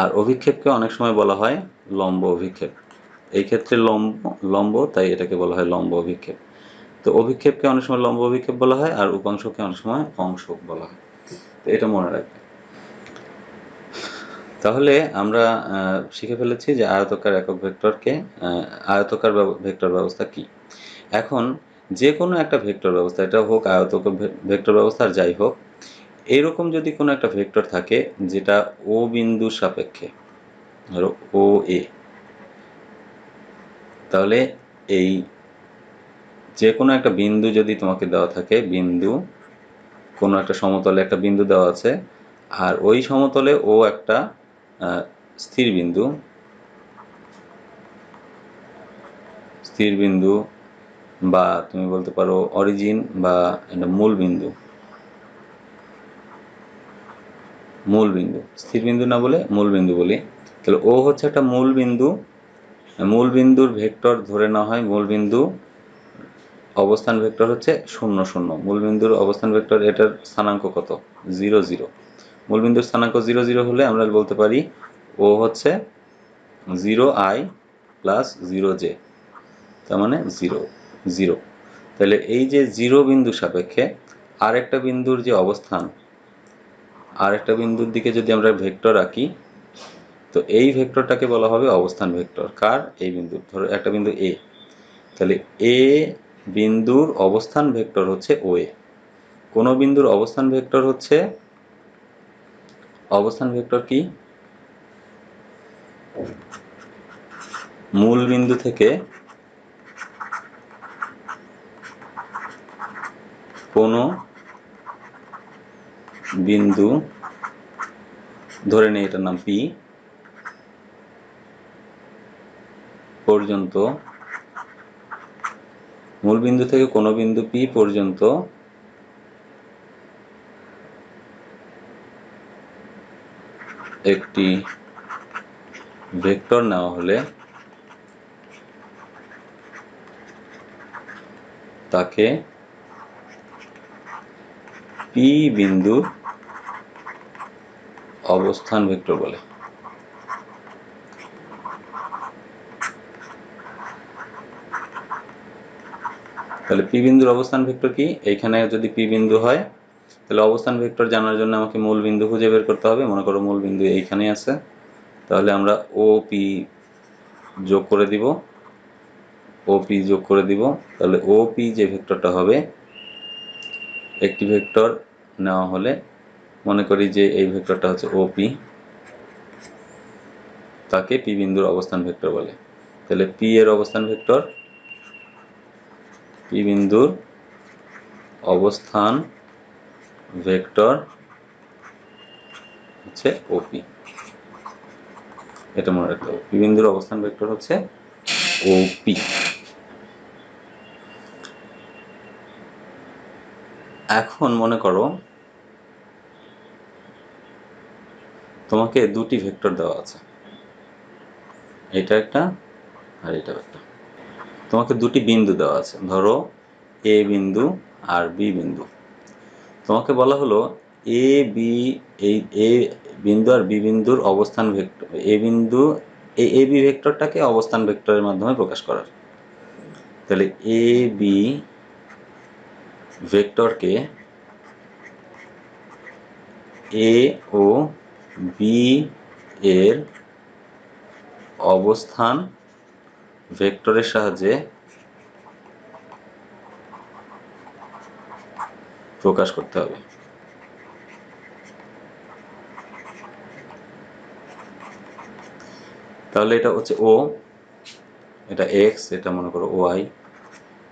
আর অভিক্ষেপকে অনেক সময় বলা হয় লম্ব অভিক্ষেপ। এই ক্ষেত্রে লম্ব তাই এটাকে বলা হয় লম্ব অভিক্ষেপ। তো অভিক্ষেপকে অনেক সময় লম্ব অভিক্ষেপ বলা হয় আর উপাংশকে অনেক সময় অংশক বলা হয়। তো এটা মনে রাখবে। তাহলে আমরা শিখে ফেলেছি যে আয়তকার একক ভেক্টরকে, আয়তকার ভেক্টর ব্যবস্থা কি। এখন যে কোনো একটা ভেক্টর ব্যবস্থা, এটা হোক আয়তকার ভেক্টর ব্যবস্থা আর যাই হোক, এরকম যদি কোনো একটা ভেক্টর থাকে যেটা ও বিন্দুর সাপেক্ষে, ধরো ও এ, তাহলে এই যে কোনো একটা বিন্দু যদি তোমাকে দেওয়া থাকে, বিন্দু কোনো একটা সমতলে একটা বিন্দু দেওয়া আছে আর ওই সমতলে ও একটা স্থির বিন্দু, স্থির বিন্দু বা তুমি বলতে পারো অরিজিন বা এটা মূল বিন্দু, মূল বিন্দু, স্থির বিন্দু না বলে মূল বিন্দু বলি। তাহলে ও হচ্ছে একটা মূল বিন্দু, মূল বিন্দুর ভেক্টর ধরে নেওয়া হয়, মূল বিন্দু অবস্থান ভেক্টর হচ্ছে 0 0। মূলবিন্দুর অবস্থান ভেক্টর, এটার স্থানাঙ্ক কত? 0 0। মূলবিন্দুর স্থানাঙ্ক 0 0 হলে আমরা বলতে পারি ও হচ্ছে 0i প্লাস 0j, তার মানে 0 0। তাহলে এই যে 0 বিন্দু সাপেক্ষে আরেকটা বিন্দুর যে অবস্থান, আরেকটা বিন্দুর দিকে যদি আমরা ভেক্টর আঁকি, তো এই ভেক্টরটাকে বলা হবে অবস্থান ভেক্টর। কার? এই বিন্দু, ধরো একটা বিন্দু এ, তাহলে এ বিন্দুর অবস্থান ভেক্টর হচ্ছে ও এ। কোন বিন্দুর অবস্থান ভেক্টর হচ্ছে, অবস্থান ভেক্টর কি? মূল বিন্দু থেকে কোন বিন্দু, ধরে নেই এটার নাম পি, পর্যন্ত, মূল বিন্দু থেকে কোন বিন্দু পি পর্যন্ত একটি ভেক্টর নেওয়া হলে তাকে পি বিন্দুর অবস্থান ভেক্টর বলে। তাহলে পি বিন্দুর অবস্থান ভেক্টর কি? এইখানে যদি পি বিন্দু হয় তাহলে অবস্থান ভেক্টর জানার জন্য আমাকে মূল বিন্দু খুঁজে বের করতে হবে। মনে করো মূল বিন্দু এইখানে আছে, তাহলে আমরা ওপি যোগ করে দিব, ওপি যোগ করে দিব। তাহলে ওপি যে ভেক্টরটা হবে, একটি ভেক্টর নেওয়া হলে মনে করি যে এই ভেক্টরটা হচ্ছে ওপি, তাকে পি বিন্দুর অবস্থান ভেক্টর বলে। তাহলে পি এর অবস্থান ভেক্টর, পি বিন্দুর অবস্থান ভেক্টর হচ্ছে ওপি। এটা মনে রাখতে হবে, পি বিন্দুর অবস্থান ভেক্টর হচ্ছে ওপি। এখন মনে করো তোমাকে দুটি ভেক্টর দেওয়া আছে, এটা একটা আর এটা একটা। তোমাকে দুটি বিন্দু দেওয়া আছে, ধরো এ বিন্দু আর বি বিন্দু। তোমাকে বলা হলো এ বি, এই এ বিন্দু আর বি বিন্দুর অবস্থান ভেক্টর, এ বিন্দু এ বি ভেক্টরটাকে অবস্থান ভেক্টরের মাধ্যমে প্রকাশ করার। তাহলে এ বি ভেক্টরকে এ ও বি এর অবস্থান ভেক্টরের সাহায্যে প্রকাশ করতে হবে। তাহলে এটা হচ্ছে ও, এটা এক্স, এটা মনে করো ওয়াই,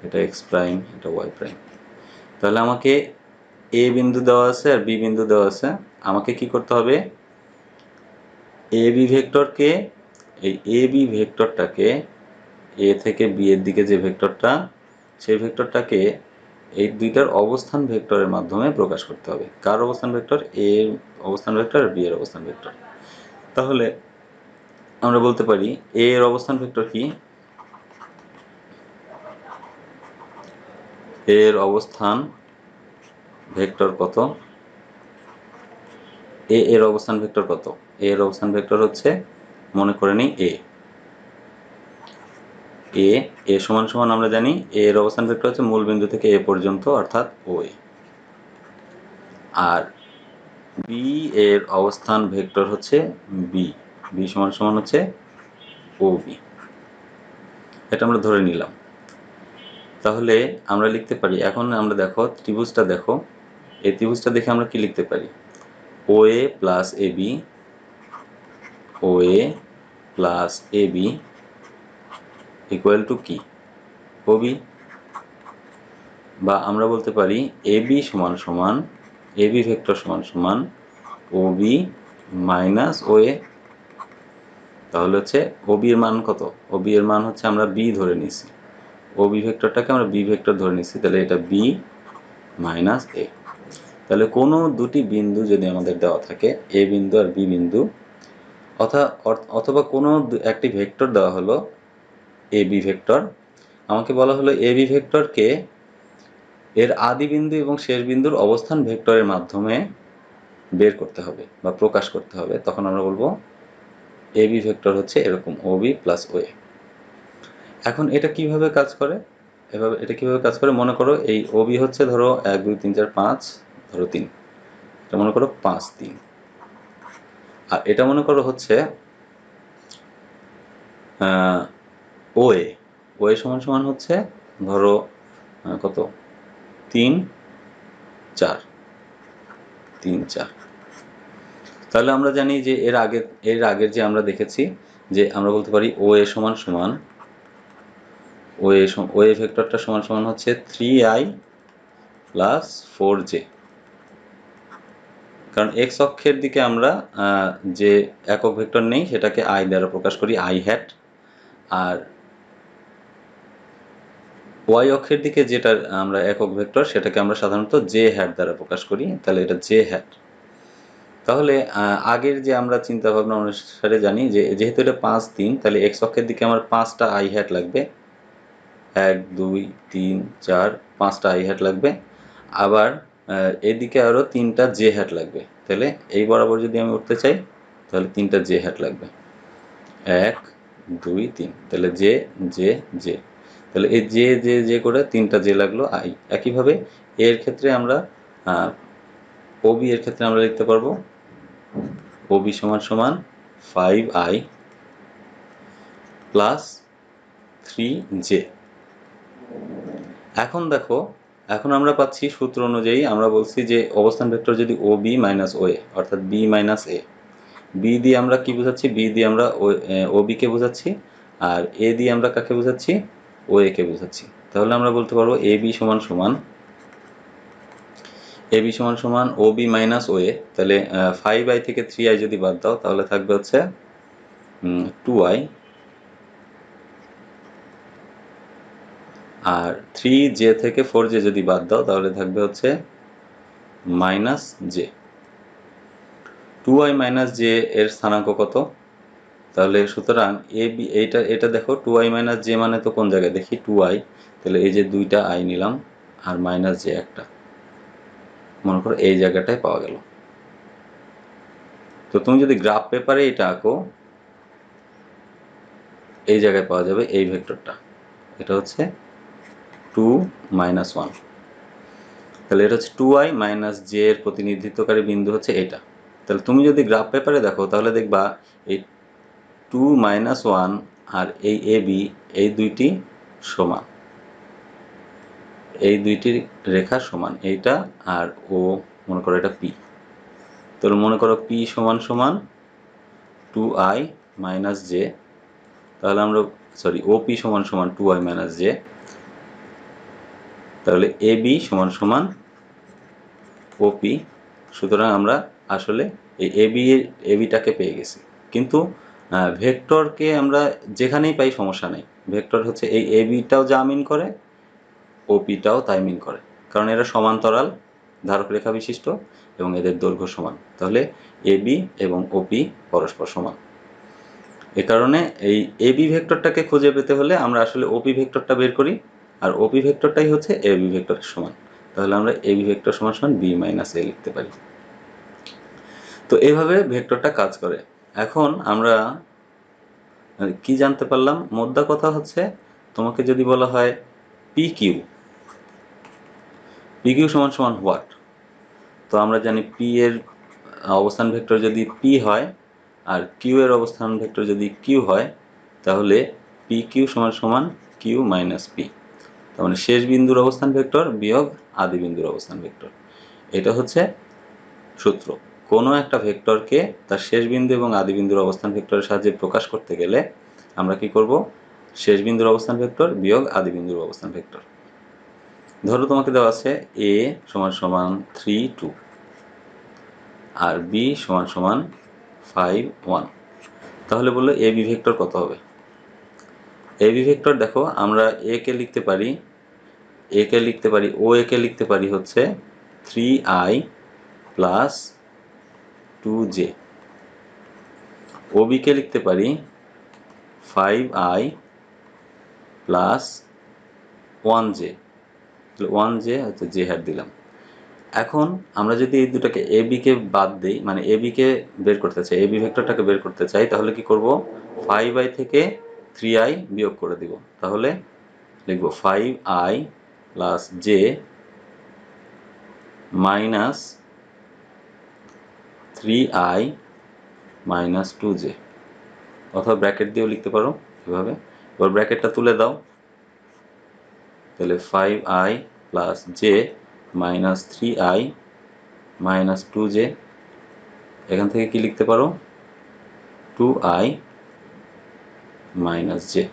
এটা এক্স প্রাইম, এটা ওয়াই প্রাইম। তাহলে আমাকে এ বিন্দু দেওয়া আছে আর বি বিন্দু দেওয়া আছে। আমাকে কি করতে হবে, এ বি ভেক্টরকে, এই এ বি ভেক্টরটাকে, এ থেকে বি এর দিকে যে ভেক্টরটা, সেই ভেক্টরটাকে এই দুইটার অবস্থান ভেক্টরের মাধ্যমে প্রকাশ করতে হবে। কার অবস্থান ভেক্টর? এ এর অবস্থান ভেক্টর আর বি এর অবস্থান ভেক্টর। তাহলে আমরা বলতে পারি এ এর অবস্থান ভেক্টর কি, এর অবস্থান ভেক্টর কত, এ এর অবস্থান ভেক্টর কত? এ এর অবস্থান ভেক্টর হচ্ছে, মনে করে নিই এ, এ এ সমান সমান আমরা জানি এ এর অবস্থান ভেক্টর হচ্ছে মূল বিন্দু থেকে এ পর্যন্ত, অর্থাৎ ও এ। আর বি এর অবস্থান ভেক্টর হচ্ছে বি, বি সমান সমান হচ্ছে ও বি। এটা আমরা ধরে নিলাম। তাহলে আমরা লিখতে পারি, এখন আমরা দেখো ত্রিভুজটা দেখো, এই ত্রিভুজটা দেখে আমরা কি লিখতে পারি, O A plus A B, O A plus A B equal to কি, ও বি। বা আমরা বলতে পারি এ বি সমান সমান, এ বি ভেক্টর সমান সমান ও বি মাইনাস ও এ। তাহলে হচ্ছে ও বি এর মান কত, ও বি এর মান হচ্ছে আমরা বি ধরে নিছি, ও বি ভেক্টরটাকে আমরা বি ভেক্টর ধরে নিছি, তাহলে এটা বি মাইনাস এ। তাহলে কোনো দুটি বিন্দু যদি আমাদের দেওয়া থাকে, এ বিন্দু আর বি বিন্দু, অথবা কোনো একটি ভেক্টর দেওয়া হলো এ বি ভেক্টর, আমাকে বলা হলো এ বি ভেক্টরকে এর আদি বিন্দু এবং শেষ বিন্দুর অবস্থান ভেক্টরের মাধ্যমে বের করতে হবে বা প্রকাশ করতে হবে। তখন আমরা বলবো এ বি ভেক্টর হচ্ছে এরকম ও বি প্লাস ও এ। এখন এটা কিভাবে কাজ করে, এটা কিভাবে কাজ করে, মনে করো এই ও বি হচ্ছে ধরো 1 2 3 4 5, ধরো 3, এটা মনে করো 5 3, আর এটা মনে করো হচ্ছে ও এ, ও এ সমান সমান হচ্ছে ধরো কত 3 4, 3 4। তাহলে আমরা জানি যে এর আগের যে আমরা দেখেছি যে আমরা বলতে পারি ও এ সমান সমান, ও এ ভেক্টরটা সমান সমান হচ্ছে 3i প্লাস 4j। কারণ এক্স অক্ষের দিকে আমরা যে একক ভেক্টর নেই সেটাকে আই দ্বারা প্রকাশ করি, আই হ্যাট। আর ওয়াই অক্ষের দিকে যেটা আমরা একক ভেক্টর সেটাকে আমরা সাধারণত জে হ্যাট দ্বারা প্রকাশ করি, তাহলে এটা জে হ্যাট। তাহলে আগের যে আমরা চিন্তা ভাবনা অনুসারে জানি যে যেহেতু এটা 5 3, তাহলে এক্স অক্ষের দিকে আমার 5টা আই হ্যাট লাগবে, 1 2 3 4, 5টা আই হ্যাট লাগবে। আবার এদিকে আরও 3টা জে হ্যাট লাগবে। তাহলে এই বরাবর যদি আমি উঠতে চাই তাহলে 3টা জে হ্যাট লাগবে, 1 2 3, তাহলে জে জে জে। তাহলে এই জে জে জে করে 3টা জে লাগলো আই। একইভাবে এর ক্ষেত্রে আমরা ও বি এর ক্ষেত্রে আমরা লিখতে পারবো ও বি সমান সমান 5i প্লাস 3j। এখন দেখো, এখন আমরা পাচ্ছি সূত্র অনুযায়ী আমরা বলছি যে অবস্থান ভেক্টর যদি ও বি মাইনাস ও এ অর্থাৎ বি মাইনাস এ, বি দিয়ে আমরা কি বোঝাচ্ছি, বি দিয়ে আমরা ও বি কে বোঝাচ্ছি, আর এ দিয়ে আমরা কাকে বোঝাচ্ছি, ও এ কে বোঝাচ্ছি। তাহলে আমরা বলতে পারবো এ বি সমান সমান ও বি মাইনাস ও এ। তাহলে 5i থেকে 3i যদি বাদ দাও তাহলে থাকবে হচ্ছে 2i, আর 3j থেকে 4j যদি বাদ দাও তাহলে থাকবে হচ্ছে minus J. 2i minus J এর স্থানাঙ্ক কত? তাহলে সুতরাং এ বি এটা দেখো 2i মাইনাস জে মানে তো কোন জায়গায় দেখি 2i, তাহলে এই যে দুইটা i নিলাম আর মাইনাস জে একটা, মনে করো এই জায়গাটায় পাওয়া গেল। তো তুমি যদি গ্রাফ পেপারে এটা আঁকো, এই জায়গায় পাওয়া যাবে এই ভেক্টরটা, এটা হচ্ছে 2 মাইনাস 1। তাহলে এটা হচ্ছে 2i মাইনাস জে এর প্রতিনিধিত্বকারী বিন্দু হচ্ছে এটা। তাহলে তুমি যদি গ্রাফ পেপারে দেখো তাহলে দেখবা এই 2 মাইনাস 1 আর এই এ বি, এই দুইটি সমান, এই দুইটি রেখা সমান, এইটা আর ও, মনে করো এটা পি। তাহলে মনে করো পি সমান সমান 2i মাইনাস জে, তাহলে আমরা ও পি সমান সমান 2i মাইনাস জে, তাহলে এ বি সমান সমান ওপি। সুতরাং আমরা আসলে এই এবিটাকে পেয়ে গেছি। কিন্তু ভেক্টরকে আমরা যেখানেই পাই সমস্যা নেই, ভেক্টর হচ্ছে এই এবিটাও যা মিন করে ওপিটাও তাই মিন করে, কারণ এরা সমান্তরাল ধারক রেখা বিশিষ্ট এবং এদের দৈর্ঘ্য সমান। তাহলে এবি এবং ওপি পরস্পর সমান। এ কারণে এই এবি ভেক্টরটাকে খুঁজে পেতে হলে আমরা আসলে ওপি ভেক্টরটা বের করি, আর ওপি ভেক্টরটাই হচ্ছে এবি ভেক্টরের সমান। তাহলে আমরা এবি ভেক্টর সমান সমান বি মাইনাস এ লিখতে পারি। তো এইভাবে ভেক্টরটা কাজ করে। এখন আমরা কি জানতে পারলাম, মোদ্দা কথা হচ্ছে তোমাকে যদি বলা হয় পি কিউ সমান সমান হোয়াট, তো আমরা জানি পি এর অবস্থান ভেক্টর যদি পি হয় আর কিউ এর অবস্থান ভেক্টর যদি কিউ হয়, তাহলে পি কিউ সমান সমান কিউ মাইনাস পি। তার মানে শেষ বিন্দুর অবস্থান ভেক্টর বিয়োগ আদি বিন্দুর অবস্থান ভেক্টর। এটা হচ্ছে সূত্র। কোনো একটা ভেক্টরকে তার শেষ বিন্দু এবং আদি বিন্দুর অবস্থান ভেক্টরের সাহায্যে প্রকাশ করতে গেলে আমরা কি করব, শেষ বিন্দুর অবস্থান ভেক্টর বিয়োগ আদি বিন্দুর অবস্থান ভেক্টর। ধরো তোমাকে দেওয়া আছে এ সমান সমান 3 2 আর বি সমান সমান 5 1, তাহলে বললো এ বি ভেক্টর কত হবে। এ বি ভেক্টর দেখো আমরা এ কে লিখতে পারি ও এ কে লিখতে পারি হচ্ছে 3i প্লাস 2j, ও বি কে লিখতে পারি 5i প্লাস 1j, 1j হচ্ছে জে হ্যাট দিলাম। এখন আমরা যদি এই দুটাকে এ বি কে বাদ দিই, মানে এ বি কে বের করতে চাই, এ বি ভেক্টরটাকে বের করতে চাই, তাহলে কি করব, 5i থেকে 3i বিয়োগ করে দিব। তাহলে লিখব 5i plus J minus 3i minus 2j, অথবা ব্র্যাকেট দিয়েও লিখতে পারো এভাবে। এবার ব্র্যাকেটটা তুলে দাও, তাহলে 5i plus J minus 3i minus 2j, এখান থেকে কি লিখতে পারো 2i মাইনাস জে।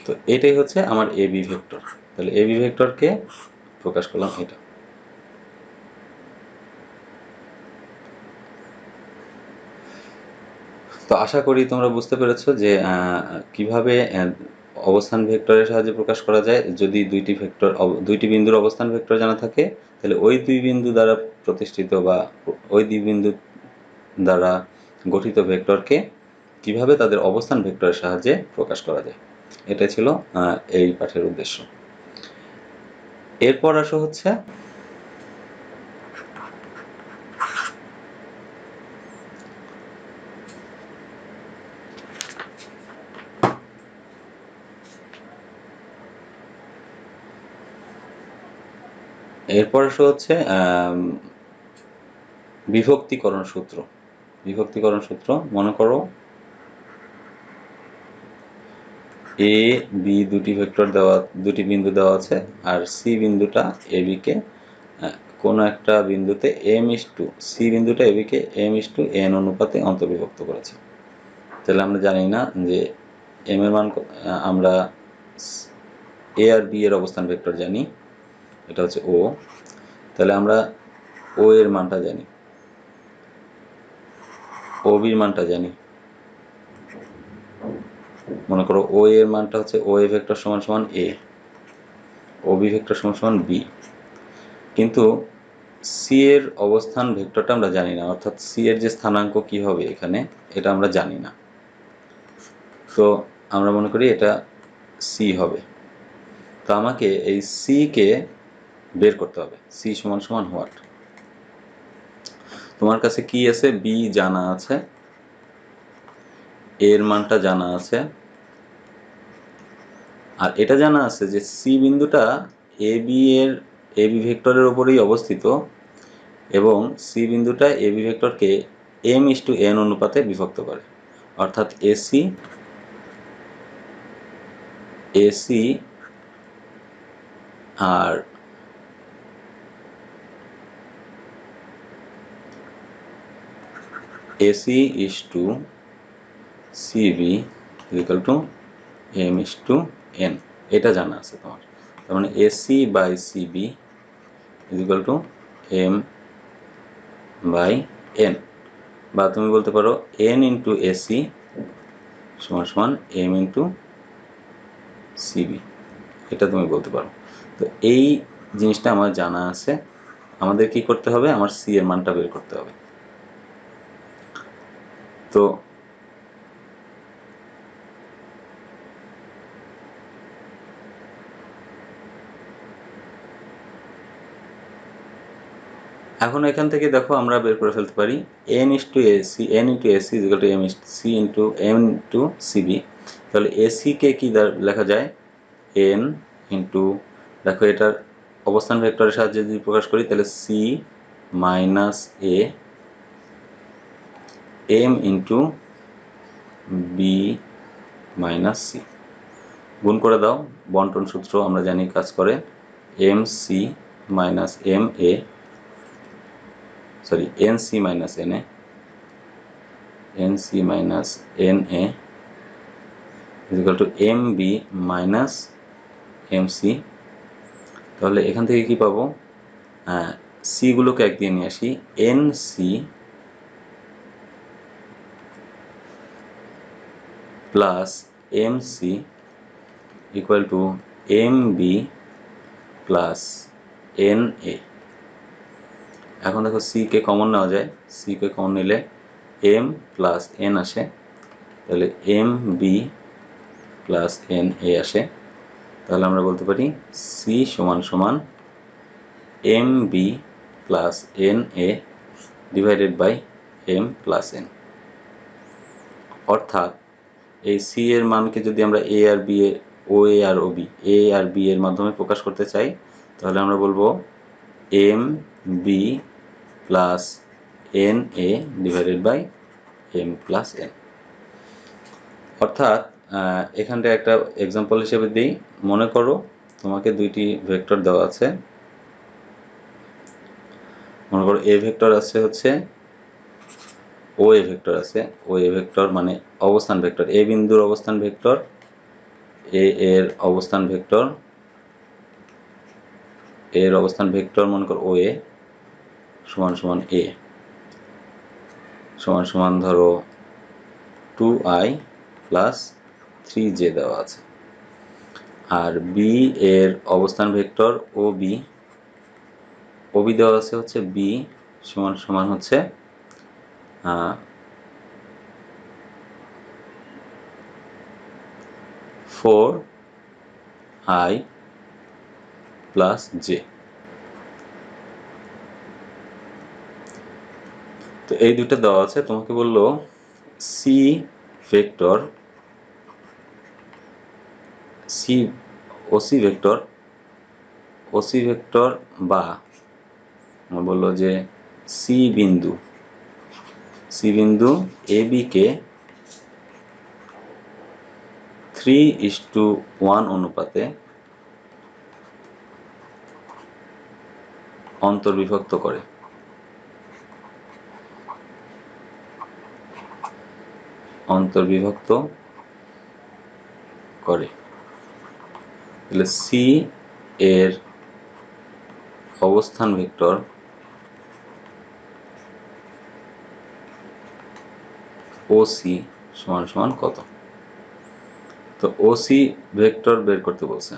তো এটাই হচ্ছে আমার এ বি ভেক্টর। তাহলে এ বি ভেক্টরকে প্রকাশ করলাম এটা। তো আশা করি তোমরা বুঝতে পেরেছো যে কিভাবে অবস্থান ভেক্টরের সাহায্যে প্রকাশ করা যায়। যদি দুইটি বিন্দুর অবস্থান ভেক্টর জানা থাকে, তাহলে ওই দুই বিন্দু দ্বারা প্রতিষ্ঠিত বা ওই দুই বিন্দু দ্বারা গঠিত ভেক্টরকে কিভাবে তাদের অবস্থান ভেক্টরের সাহায্যে প্রকাশ করা যায়। এটা ছিল এই পাঠের উদ্দেশ্য। এরপর আসো হচ্ছে বিভক্তিকরণ সূত্র। বিভক্তিকরণ সূত্র মনে করো এ বি দুটি ভেক্টর দেওয়া, দুটি বিন্দু দেওয়া আছে, আর সি বিন্দুটা এ বিকে কোনো একটা বিন্দুতে সি বিন্দুটা এ বিকে m/n অনুপাতে অন্তর্বিভক্ত করেছে। তাহলে আমরা জানি না যে এম এর মান, আমরা এ আর বি এর অবস্থান ভেক্টর জানি, এটা হচ্ছে ও। তাহলে আমরা ও এর মানটা জানি, ও বির মানটা জানি। মনে করো ও এর মানটা হচ্ছে ও এ ভেক্টর সমান সমান এ, ও বি ভেক্টর সমান সমান বি। কিন্তু সি এর অবস্থান ভেক্টরটা আমরা জানি না, অর্থাৎ সি এর যে স্থানাঙ্ক কি হবে এখানে, এটা আমরা জানি না। তো আমরা মনে করি এটা সি হবে। তো আমাকে এই সি কে বের করতে হবে। সি সমান সমান হোয়াট? তোমার কাছে কি আছে? বি জানা আছে, এর মানটা জানা আছে, আর এটা জানা আছে যে সি বিন্দুটা এ বি ভেক্টরের উপরেই অবস্থিত, এবং সি বিন্দুটা এ বি ভেক্টরকে m/n অনুপাতে বিভক্ত করে, অর্থাৎ এসি আর AC is to CB equal to m/n, এটা জানা আছে তোমার। তার মানে AC by CB is equal to m/n, বা তুমি বলতে পারো n into AC সমান সমান m into CB, এটা তুমি বলতে পারো। তো এই জিনিসটা আমার জানা আছে, আমাদের কি করতে হবে? আমার সি এর মানটা বের করতে হবে। তো এখন এখান থেকে দেখো আমরা বের করে ফেলতে পারি n into AC is equal to m into CB। তাহলে AC কে কি লেখা যায়? n into, দেখো এটার অবস্থান ভেক্টরের সাহায্যে যদি প্রকাশ করি তাহলে c minus a m into b minus c। গুণ করে দাও, বন্টন সূত্র আমরা জানি কাজ করে, mc minus ma, sorry nc minus na, nc minus na is equal to mb minus mc। তাহলে এখান থেকে কি পাবো? সি গুলোকে এক দিয়ে নিয়ে আসি, nc plus mc equal to mb plus na। এখন দেখো সি কে কমন নেওয়া যায়, সি কে কমন নিলে m প্লাস n আসে, তাহলে mb প্লাস na আসে। তাহলে আমরা বলতে পারি সি সমান সমান mb plus na divided by m plus n। অর্থাৎ এই সি এর মানকে যদি আমরা এ আর বি এ, ও এ আর ও বি, এ আর বি এর মাধ্যমে প্রকাশ করতে চাই, তাহলে আমরা বলবো M B plus N A divided by M plus N. অর্থাৎ এখানটা একটা এক্সাম্পল হিসেবে দিই, মনে করো তোমাকে দুইটি ভেক্টর দেওয়া আছে। মনে করো এ ভেক্টর আছে হচ্ছে, ও এ ভেক্টর আছে, ও এ ভেক্টর মানে অবস্থান ভেক্টর, এ বিন্দুর অবস্থান ভেক্টর, এ এর অবস্থান ভেক্টর, এর অবস্থান ভেক্টর মনে করো ও এ সমান সমান এ সমান সমান ধরো 2i প্লাস 3j দেওয়া আছে। আর বি এর অবস্থান ভেক্টর ও বি দেওয়া আছে হচ্ছে বি সমান সমান হচ্ছে 4i প্লাস জে। তো এই দুটো দেওয়া আছে, তোমাকে বললো C vector, C OC vector বা বললো যে সি বিন্দু সি বিন্দু এ বি কে 3:1 অনুপাতে অন্তর্বিভক্ত করে। তাহলে সি এর অবস্থান ভেক্টর ওসি সমান সমান কত? তো ওসি ভেক্টর বের করতে বলছে।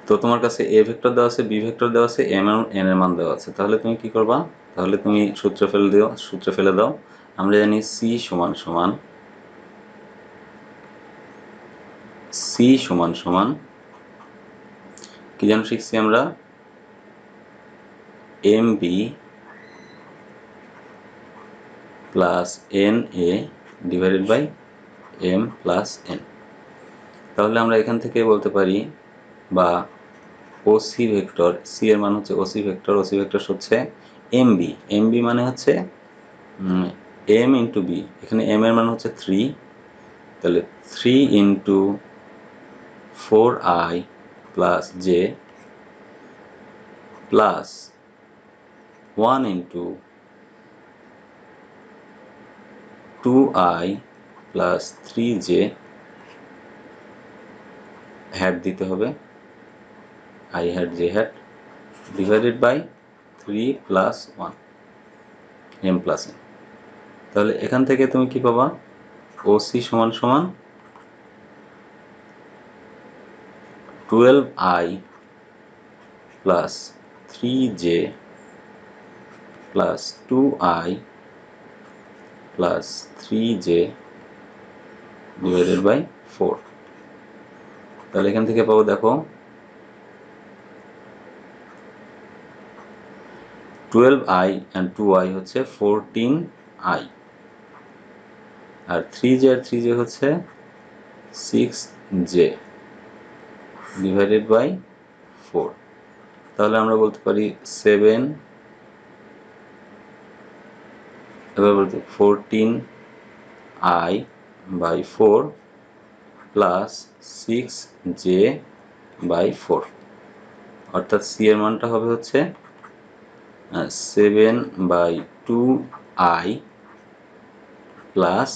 তো তোমার কাছে এ ভেক্টর দেওয়া আছে, বি ভেক্টর দেওয়া আছে, এম এন এর মান দেওয়া আছে। তাহলে তুমি কি করবা? তাহলে তুমি সূত্র ফেলে দাও। আমরা জানি সি সমান সমান কি যেন শিখছি আমরা? M B plus N A divided by M plus N. তাহলে আমরা এখান থেকে বলতে পারি, বা ওসি ভেক্টর, সি এর মান হচ্ছে ওসি ভেক্টর হচ্ছে এম বি মানে হচ্ছে এম ইন্টু বি। এখানে এম এর মান হচ্ছে 3, তাহলে 3 into 4i plus J plus 1 into 2i plus 3j hat দিতে হবে, i hat j hat divided by 3 plus 1 m plus n। তাহলে এখান থেকে তুমি কি পাবা? ওসি সমান 12i plus 3j plus 2i plus 3j divided by 4। তাহলে এখান থেকে পাবো, দেখো 12i and 2i হচ্ছে 14i, আর 3j আর 3j হচ্ছে 6j ডিভাইডেড বাই 4। তাহলে আমরা বলতে পারি 7, এবার বলতে 14i by 4 plus 6j by 4, অর্থাৎ সি এর মানটা হবে হচ্ছে 7/2i প্লাস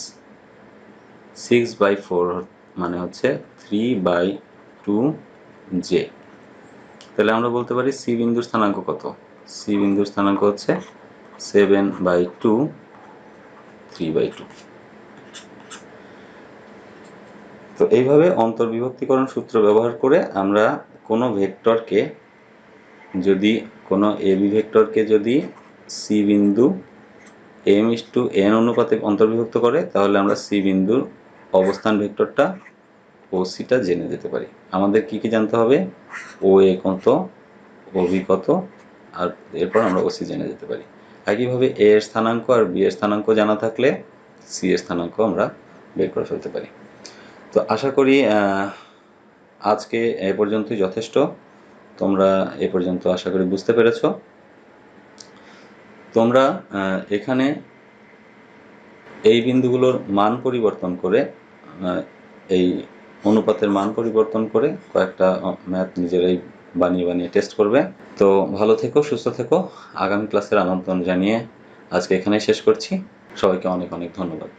6/4 মানে হচ্ছে 3/2j। তাহলে আমরা বলতে পারি সি বিন্দুর স্থানাঙ্ক কত? সি বিন্দুর স্থানাঙ্ক হচ্ছে 7/2 3/2। তো এইভাবে অন্তর্বিভক্তিকরণ সূত্র ব্যবহার করে আমরা কোনো ভেক্টরকে, যদি কোনো এবি ভেক্টরকে যদি সি বিন্দু m/n অনুপাতে অন্তর্বিভক্ত করে, তাহলে আমরা সি বিন্দুর অবস্থান ভেক্টরটা ও সিটা জেনে যেতে পারি। আমাদের কি কি জানতে হবে? ও এ কত, ও বি কত, আর এরপর আমরা ও সি জেনে যেতে পারি। একইভাবে এ এর স্থানাঙ্ক আর বি এর স্থানাঙ্ক জানা থাকলে সি এর স্থানাঙ্ক আমরা বের করে ফেলতে পারি। তো আশা করি আজকে এ পর্যন্তই যথেষ্ট। তোমরা এ পর্যন্ত আশা করি বুঝতে পেরেছ। তোমরা এখানে এই বিন্দুগুলোর মান পরিবর্তন করে, এই অনুপাতের মান পরিবর্তন করে কয়েকটা ম্যাথ নিজেরাই বানিয়ে টেস্ট করবে। তো ভালো থেকো, সুস্থ থেকো। আগামী ক্লাসের আমন্ত্রণ জানিয়ে আজকে এখানেই শেষ করছি। সবাইকে অনেক অনেক ধন্যবাদ।